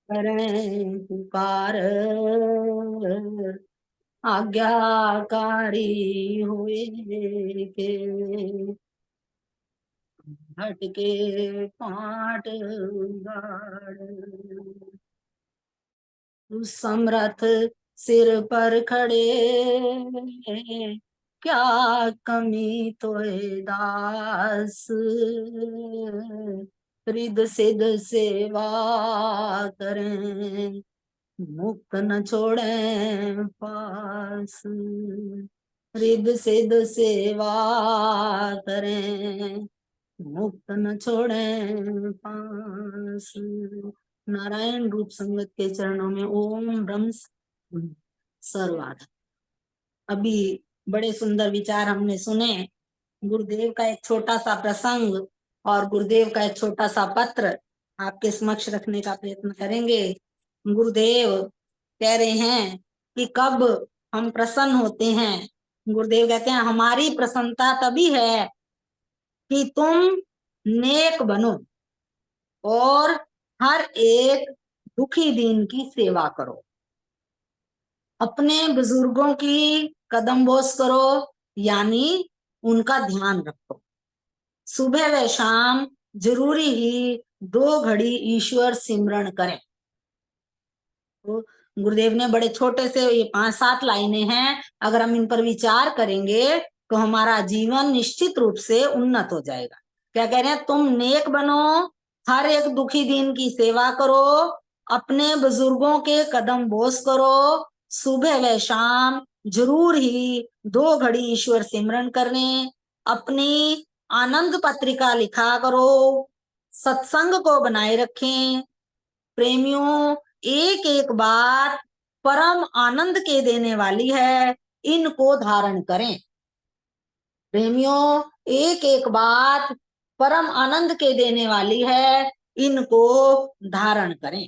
करें पुकार, आज्ञाकारी हुए के हटके पाट उगाड़। तू समरथ सिर पर खड़े, क्या कमी तोए दास, रिद सिद सेवा करें, मुक्त न छोड़े पास। रिद सिद सेवा करें, मुक्त न छोड़े पास। नारायण रूप संगत के चरणों में ओम ब्रह्म सर्वआधा। अभी बड़े सुंदर विचार हमने सुने। गुरुदेव का एक छोटा सा प्रसंग और गुरुदेव का एक छोटा सा पत्र आपके समक्ष रखने का प्रयत्न करेंगे। गुरुदेव कह रहे हैं कि कब हम प्रसन्न होते हैं। गुरुदेव कहते हैं हमारी प्रसन्नता तभी है कि तुम नेक बनो और हर एक दुखी दीन की सेवा करो, अपने बुजुर्गों की कदम बोस करो, यानी उनका ध्यान रखो। सुबह व शाम जरूरी ही 2 घड़ी ईश्वर सिमरण करें। तो गुरुदेव ने बड़े छोटे से ये 5-7 लाइनें हैं, अगर हम इन पर विचार करेंगे तो हमारा जीवन निश्चित रूप से उन्नत हो जाएगा। क्या कह रहे हैं? तुम नेक बनो, हर एक दुखी दीन की सेवा करो, अपने बुजुर्गों के कदम बोस करो, सुबह व शाम जरूर ही 2 घड़ी ईश्वर सिमरन करने, अपनी आनंद पत्रिका लिखा करो, सत्संग को बनाए रखें। प्रेमियों, एक एक बात परम आनंद के देने वाली है, इनको धारण करें। प्रेमियों, एक एक बात परम आनंद के देने वाली है, इनको धारण करें।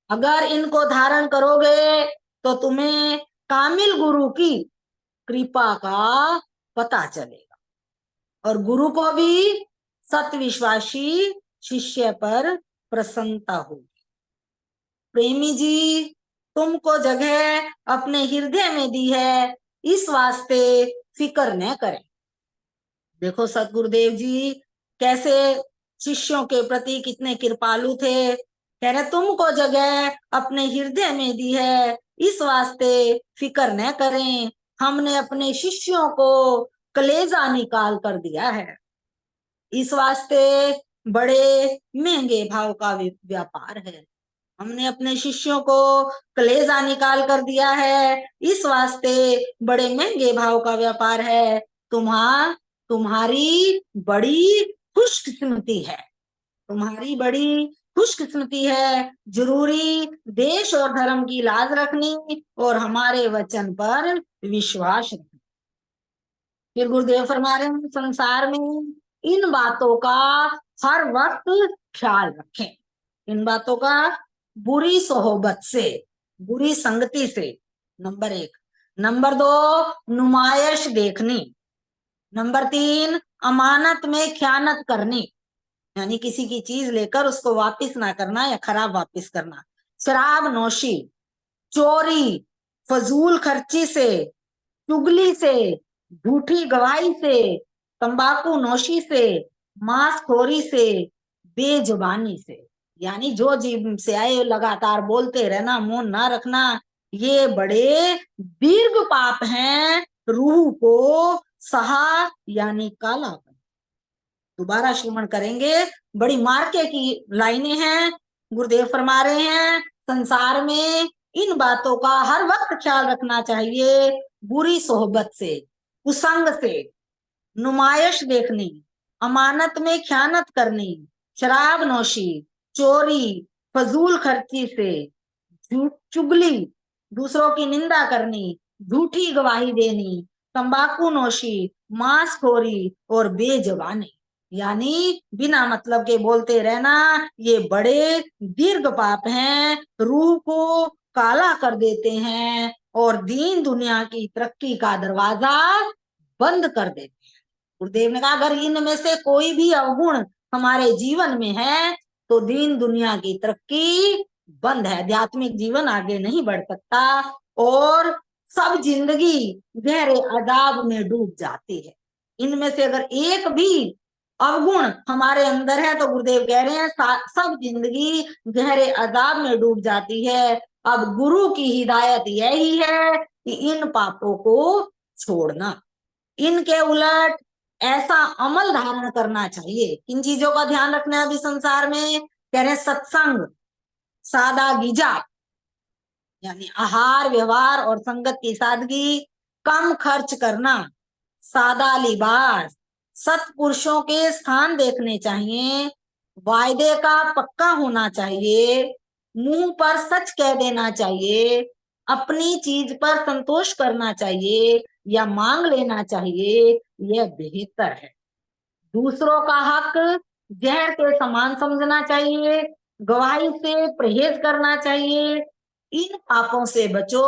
अगर इनको धारण करोगे तो तुम्हें कामिल गुरु की कृपा का पता चलेगा और गुरु को भी सतविश्वासी शिष्य पर प्रसन्नता होगी। प्रेमी जी, तुमको जगह अपने हृदय में दी है, इस वास्ते फिक्र न करें। देखो सतगुरुदेव जी कैसे शिष्यों के प्रति कितने कृपालु थे। कह रहे तुमको जगह अपने हृदय में दी है, इस वास्ते फिक्र न करें। हमने अपने शिष्यों को कलेजा निकाल कर दिया है, इस वास्ते बड़े महंगे भाव का व्यापार है। हमने अपने शिष्यों को कलेजा निकाल कर दिया है, इस वास्ते बड़े महंगे भाव का व्यापार है। तुम्हारी बड़ी खुशकिस्मती है, तुम्हारी बड़ी खुशकिस्मती है। जरूरी देश और धर्म की लाज रखनी और हमारे वचन पर विश्वास रखना। फिर गुरुदेव फरमा रहे हैं संसार में इन बातों का हर वक्त ख्याल रखें। इन बातों का बुरी सोहबत से, बुरी संगति से, नंबर 1। नंबर 2, नुमाइश देखनी। नंबर 3, अमानत में खयानत करनी, यानी किसी की चीज लेकर उसको वापस ना करना या खराब वापस करना। शराब नोशी, चोरी, फजूल खर्ची से, चुगली से, झूठी गवाही से, तंबाकू नोशी से, मांसखोरी से, बेजुबानी से, यानी जो जीभ से आए लगातार बोलते रहना, मौन ना रखना, ये बड़े दीर्घ पाप हैं। रूह को सहा यानी काला। दोबारा श्रवण करेंगे, बड़ी मार्के की लाइनें हैं। गुरुदेव फरमा रहे हैं संसार में इन बातों का हर वक्त ख्याल रखना चाहिए। बुरी सोहबत से, कुसंग से, नुमाइश देखनी, अमानत में खयानत करनी, शराब नोशी, चोरी, फजूल खर्ची से, चुगली, दूसरों की निंदा करनी, झूठी गवाही देनी, तंबाकू नोशी, मांसखोरी और बेजबानी, यानी बिना मतलब के बोलते रहना, ये बड़े दीर्घ पाप हैं। रूह को काला कर देते हैं और दीन दुनिया की तरक्की का दरवाजा बंद कर देते हैं। गुरुदेव ने कहा अगर इनमें से कोई भी अवगुण हमारे जीवन में है तो दीन दुनिया की तरक्की बंद है, आध्यात्मिक जीवन आगे नहीं बढ़ सकता और सब जिंदगी गहरे अजाब में डूब जाती है। इनमें से अगर एक भी अवगुण हमारे अंदर है तो गुरुदेव कह रहे हैं सब जिंदगी गहरे अजाब में डूब जाती है। अब गुरु की हिदायत यही है कि इन पापों को छोड़ना, इनके उलट ऐसा अमल धारण करना चाहिए। किन चीजों का ध्यान रखना है अभी संसार में? कह रहे हैं सत्संग, सादा गीजा यानी आहार व्यवहार और संगत की सादगी, कम खर्च करना, सादा लिबास, सत्पुरुषों के स्थान देखने चाहिए, वायदे का पक्का होना चाहिए, मुंह पर सच कह देना चाहिए, अपनी चीज पर संतोष करना चाहिए या मांग लेना चाहिए, यह बेहतर है। दूसरों का हक जहर के समान समझना चाहिए, गवाही से परहेज करना चाहिए। इन पापों से बचो,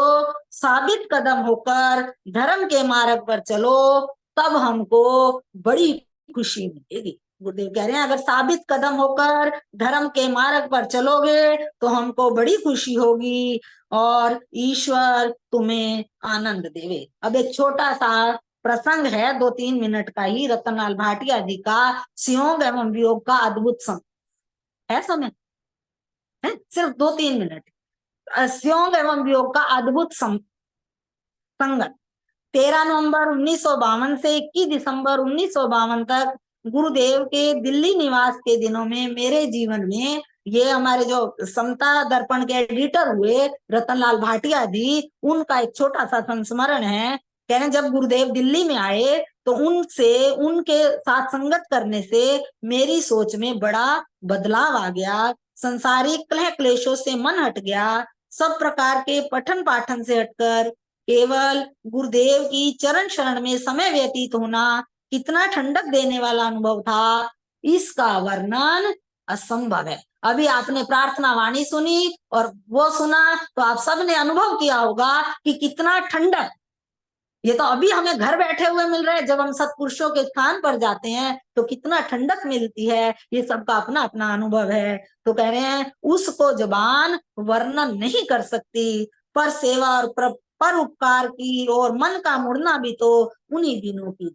साबित कदम होकर धर्म के मार्ग पर चलो, तब हमको बड़ी खुशी मिलेगी। गुरुदेव कह रहे हैं अगर साबित कदम होकर धर्म के मार्ग पर चलोगे तो हमको बड़ी खुशी होगी और ईश्वर तुम्हें आनंद देवे। अब एक छोटा सा प्रसंग है 2-3 मिनट का ही, रतनलाल भाटिया जी का संयोग एवं वियोग का अद्भुत है समय है, सिर्फ 2-3 मिनट। संयोग एवं वियोग का अद्भुत संगत 13 नवंबर 1952 से 21 दिसंबर 1952 तक गुरुदेव के दिल्ली निवास के दिनों में मेरे जीवन में ये हमारे जो समता दर्पण के एडिटर हुए रतनलाल भाटिया जी, उनका एक छोटा सा संस्मरण है। कह रहे जब गुरुदेव दिल्ली में आए तो उनसे उनके साथ संगत करने से मेरी सोच में बड़ा बदलाव आ गया, संसारिक कलह क्लेशों से मन हट गया, सब प्रकार के पठन पाठन से हटकर केवल गुरुदेव की चरण शरण में समय व्यतीत होना कितना ठंडक देने वाला अनुभव था, इसका वर्णन असंभव है। अभी आपने प्रार्थना वाणी सुनी और वो सुना तो आप सबने अनुभव किया होगा कि कितना ठंडक, ये तो अभी हमें घर बैठे हुए मिल रहा है, जब हम सत्पुरुषों के स्थान पर जाते हैं तो कितना ठंडक मिलती है, ये सबका अपना अपना अनुभव है। तो कह रहे हैं उसको जुबान वर्णन नहीं कर सकती, पर सेवा और पर उपकार की और मन का मुड़ना भी तो उन्हीं दिनों की।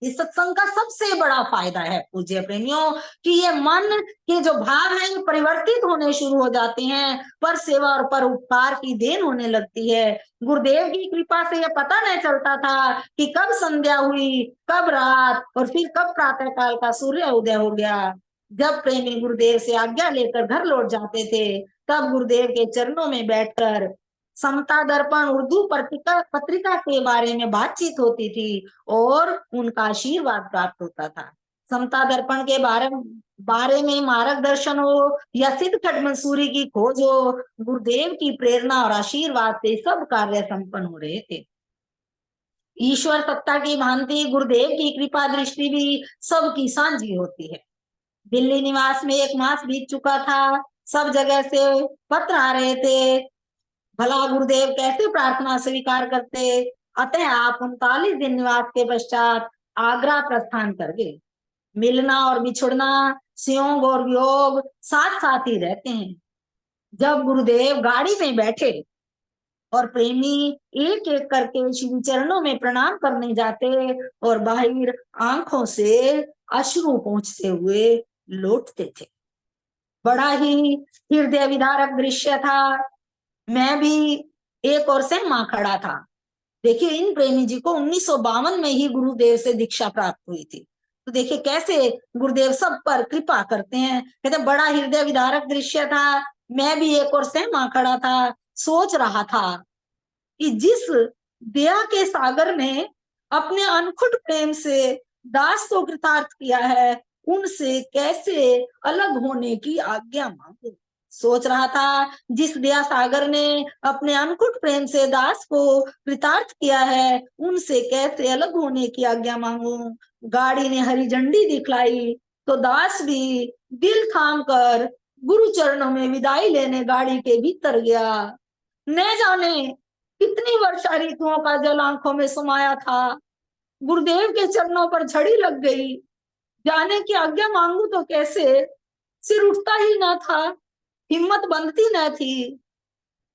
इस सत्संग का सबसे बड़ा फायदा है पूज्य प्रेमियों कि ये मन के जो भाव हैं ये परिवर्तित होने शुरू हो जाते हैं, पर सेवा और पर उपकार की देन होने लगती है। गुरुदेव की कृपा से ये पता नहीं चलता था कि कब संध्या हुई, कब रात और फिर कब प्रातः काल का सूर्य उदय हो गया। जब प्रेमी गुरुदेव से आज्ञा लेकर घर लौट जाते थे तब गुरुदेव के चरणों में बैठकर समता दर्पण उर्दू पत्रिका के बारे में बातचीत होती थी और उनका आशीर्वाद प्राप्त होता था। समता दर्पण के बारे में मार्गदर्शन हो या सिद्ध खट मंसूरी की खोज हो, गुरुदेव की प्रेरणा और आशीर्वाद से सब कार्य संपन्न हो रहे थे। ईश्वर सत्ता की भांति गुरुदेव की कृपा दृष्टि भी सबकी साझी होती है। दिल्ली निवास में 1 मास बीत चुका था, सब जगह से पत्र आ रहे थे, भला गुरुदेव कैसे प्रार्थना स्वीकार करते। अतः आप 39 दिन निवास के पश्चात आगरा प्रस्थान कर गए। मिलना और बिछुड़ना, संयोग और वियोग साथ साथ ही रहते हैं। जब गुरुदेव गाड़ी में बैठे और प्रेमी एक एक करके श्री चरणों में प्रणाम करने जाते और बाहर आंखों से अश्रु पहुंचते हुए लौटते थे, बड़ा ही हृदय विदारक दृश्य था। मैं भी एक और से मां खड़ा था। देखिए इन प्रेमी जी को 1952 में ही गुरुदेव से दीक्षा प्राप्त हुई थी, तो देखिए कैसे गुरुदेव सब पर कृपा करते हैं। कहते बड़ा हृदय विदारक दृश्य था, मैं भी एक और से मां खड़ा था, सोच रहा था कि जिस दया के सागर ने अपने अनखुट प्रेम से दास को कृतार्थ किया है, उनसे कैसे अलग होने की आज्ञा मांगू। सोच रहा था जिस दया सागर ने अपने अनकुट प्रेम से दास को कृतार्थ किया है, उनसे कैसे अलग होने की आज्ञा मांगू। गाड़ी ने हरी झंडी दिखलाई तो दास भी दिल थाम कर गुरु चरणों में विदाई लेने गाड़ी के भीतर गया। न जाने कितनी वर्षा ऋतुओं का जल आंखों में समाया था। गुरुदेव के चरणों पर झड़ी लग गई, जाने की आज्ञा मांगू तो कैसे। सिर उठता ही ना था, हिम्मत बनती न थी।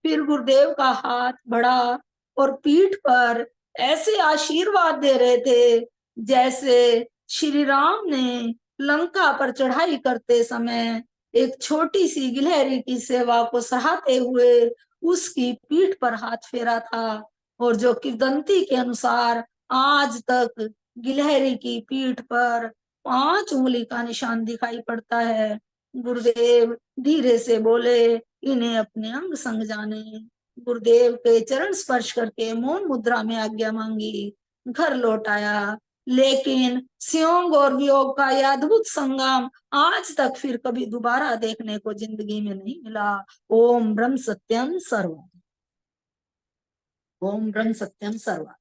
फिर गुरुदेव का हाथ बढ़ा और पीठ पर ऐसे आशीर्वाद दे रहे थे जैसे श्री राम ने लंका पर चढ़ाई करते समय एक छोटी सी गिलहरी की सेवा को सराहते हुए उसकी पीठ पर हाथ फेरा था। और जो किंवदंती के अनुसार आज तक गिलहरी की पीठ पर 5 उंगली का निशान दिखाई पड़ता है। गुरुदेव धीरे से बोले, इन्हें अपने अंग संग जाने। गुरुदेव के चरण स्पर्श करके मौन मुद्रा में आज्ञा मांगी, घर लौट आया। लेकिन संयोग और वियोग का यह अद्भुत संगम आज तक फिर कभी दोबारा देखने को जिंदगी में नहीं मिला। ओम ब्रह्म सत्यम सर्वम। ओम ब्रह्म सत्यम सर्वम।